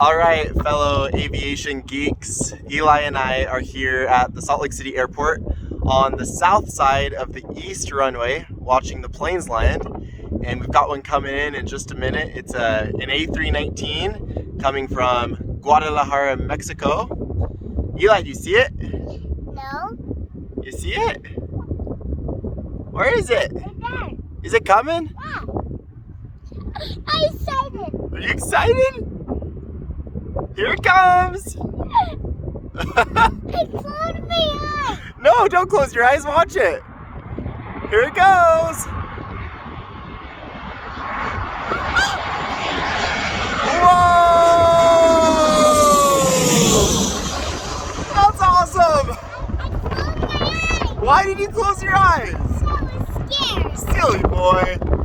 All right, fellow aviation geeks, Eli and I are here at the Salt Lake City Airport on the south side of the east runway watching the planes land, and we've got one coming in just a minute. It's an A319 coming from Guadalajara, Mexico. Eli, do you see it? No. You see it? Where is it? Right there. Is it coming? Yeah. I'm excited. Are you excited? Here it comes! It closed my eyes. No, don't close your eyes, watch it. Here it goes. Whoa! That's awesome! I closed my eyes. Why did you close your eyes? I was scared. Silly boy.